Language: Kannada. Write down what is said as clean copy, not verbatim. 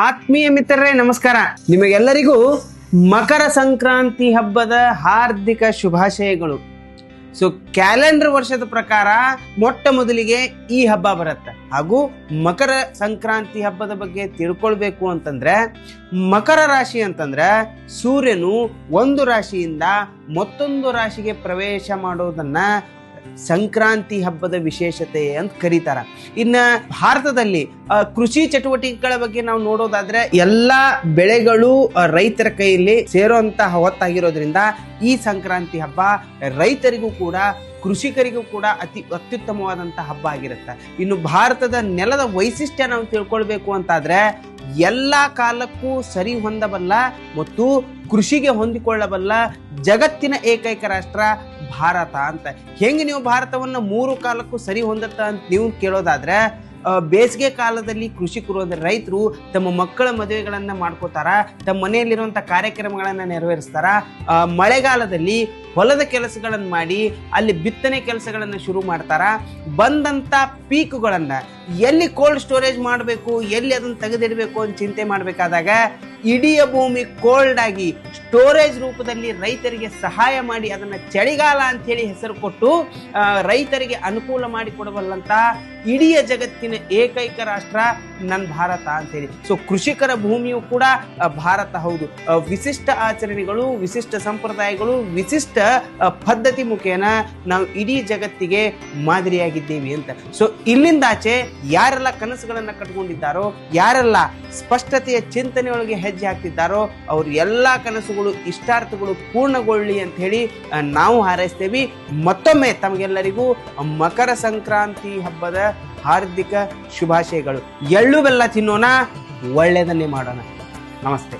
ಆತ್ಮೀಯ ಮಿತ್ರರೇ ನಮಸ್ಕಾರ. ನಿಮಗೆಲ್ಲರಿಗೂ ಮಕರ ಸಂಕ್ರಾಂತಿ ಹಬ್ಬದ ಹಾರ್ದಿಕ ಶುಭಾಶಯಗಳು. ಸೊ ಕ್ಯಾಲೆಂಡರ್ ವರ್ಷದ ಪ್ರಕಾರ ಮೊಟ್ಟ ಮೊದಲಿಗೆ ಈ ಹಬ್ಬ ಬರುತ್ತೆ. ಹಾಗೂ ಮಕರ ಸಂಕ್ರಾಂತಿ ಹಬ್ಬದ ಬಗ್ಗೆ ತಿಳ್ಕೊಳ್ಬೇಕು ಅಂತಂದ್ರೆ, ಮಕರ ರಾಶಿ ಅಂತಂದ್ರೆ ಸೂರ್ಯನು ಒಂದು ರಾಶಿಯಿಂದ ಮತ್ತೊಂದು ರಾಶಿಗೆ ಪ್ರವೇಶ ಮಾಡೋದನ್ನ ಸಂಕ್ರಾಂತಿ ಹಬ್ಬದ ವಿಶೇಷತೆ ಅಂತ ಕರೀತಾರ. ಇನ್ನ ಭಾರತದಲ್ಲಿ ಕೃಷಿ ಚಟುವಟಿಕೆಗಳ ಬಗ್ಗೆ ನಾವು ನೋಡೋದಾದ್ರೆ ಎಲ್ಲಾ ಬೆಳೆಗಳು ರೈತರ ಕೈಯಲ್ಲಿ ಸೇರುವಂತಹ ಹೊತ್ತಾಗಿರೋದ್ರಿಂದ ಈ ಸಂಕ್ರಾಂತಿ ಹಬ್ಬ ರೈತರಿಗೂ ಕೂಡ ಕೃಷಿಕರಿಗೂ ಕೂಡ ಅತ್ಯುತ್ತಮವಾದಂತಹ ಹಬ್ಬ ಆಗಿರುತ್ತೆ. ಇನ್ನು ಭಾರತದ ನೆಲದ ವೈಶಿಷ್ಟ್ಯ ನಾವು ತಿಳ್ಕೊಳ್ಬೇಕು ಅಂತಾದ್ರೆ ಎಲ್ಲ ಕಾಲಕ್ಕೂ ಸರಿ ಹೊಂದಬಲ್ಲ ಮತ್ತು ಕೃಷಿಗೆ ಹೊಂದಿಕೊಳ್ಳಬಲ್ಲ ಜಗತ್ತಿನ ಏಕೈಕ ರಾಷ್ಟ್ರ ಭಾರತ ಅಂತ. ಹೆಂಗೆ ನೀವು ಭಾರತವನ್ನ 3 ಕಾಲಕ್ಕೂ ಸರಿ ಹೊಂದತ್ತ ಅಂತ ನೀವು ಕೇಳೋದಾದ್ರೆ, ಬೇಸಿಗೆ ಕಾಲದಲ್ಲಿ ಕೃಷಿಕರು ಅಂದ್ರೆ ರೈತರು ತಮ್ಮ ಮಕ್ಕಳ ಮದುವೆಗಳನ್ನ ಮಾಡ್ಕೋತಾರ, ತಮ್ಮ ಮನೆಯಲ್ಲಿರುವಂತ ಕಾರ್ಯಕ್ರಮಗಳನ್ನ ನೆರವೇರಿಸ್ತಾರ. ಮಳೆಗಾಲದಲ್ಲಿ ಹೊಲದ ಕೆಲಸಗಳನ್ನು ಮಾಡಿ ಅಲ್ಲಿ ಬಿತ್ತನೆ ಕೆಲಸಗಳನ್ನ ಶುರು ಮಾಡ್ತಾರ. ಬಂದಂತ ಪೀಕುಗಳನ್ನ ಎಲ್ಲಿ ಕೋಲ್ಡ್ ಸ್ಟೋರೇಜ್ ಮಾಡಬೇಕು, ಎಲ್ಲಿ ಅದನ್ನ ತೆಗೆದಿಡಬೇಕು ಅಂತ ಚಿಂತೆ ಮಾಡಬೇಕಾದಾಗ ಇಡೀ ಭೂಮಿ ಕೋಲ್ಡ್ ಆಗಿ ಸ್ಟೋರೇಜ್ ರೂಪದಲ್ಲಿ ರೈತರಿಗೆ ಸಹಾಯ ಮಾಡಿ ಅದನ್ನ ಚಳಿಗಾಲ ಅಂತ ಹೇಳಿ ಹೆಸರು ಕೊಟ್ಟು ರೈತರಿಗೆ ಅನುಕೂಲ ಮಾಡಿಕೊಡಬಲ್ಲಂತ ಇಡೀ ಜಗತ್ತಿನ ಏಕೈಕ ರಾಷ್ಟ್ರ ನನ್ನ ಭಾರತ ಅಂತೇಳಿ. ಸೊ ಕೃಷಿಕರ ಭೂಮಿಯು ಕೂಡ ಭಾರತ ಹೌದು. ವಿಶಿಷ್ಟ ಆಚರಣೆಗಳು, ವಿಶಿಷ್ಟ ಸಂಪ್ರದಾಯಗಳು, ವಿಶಿಷ್ಟ ಪದ್ಧತಿ ಮುಖೇನ ನಾವು ಇಡೀ ಜಗತ್ತಿಗೆ ಮಾದರಿಯಾಗಿದ್ದೇವೆ ಅಂತ. ಸೊ ಇಲ್ಲಿಂದಾಚೆ ಯಾರೆಲ್ಲ ಕನಸುಗಳನ್ನ ಕಟ್ಕೊಂಡಿದ್ದಾರೋ, ಯಾರೆಲ್ಲ ಸ್ಪಷ್ಟತೆಯ ಚಿಂತನೆಯೊಳಗೆ ಹೆಜ್ಜೆ ಹಾಕ್ತಿದ್ದಾರೋ ಅವ್ರ ಎಲ್ಲಾ ಕನಸುಗಳು, ಇಷ್ಟಾರ್ಥಗಳು ಪೂರ್ಣಗೊಳ್ಳಿ ಅಂತ ಹೇಳಿ ನಾವು ಹಾರೈಸ್ತೇವೆ. ಮತ್ತೊಮ್ಮೆ ತಮಗೆಲ್ಲರಿಗೂ ಮಕರ ಸಂಕ್ರಾಂತಿ ಹಬ್ಬದ ಹಾರ್ದಿಕ ಶುಭಾಶಯಗಳು. ಎಳ್ಳು ಬೆಲ್ಲ ತಿನ್ನೋಣ, ಒಳ್ಳೆಯದನ್ನೇ ಮಾಡೋಣ. ನಮಸ್ತೆ.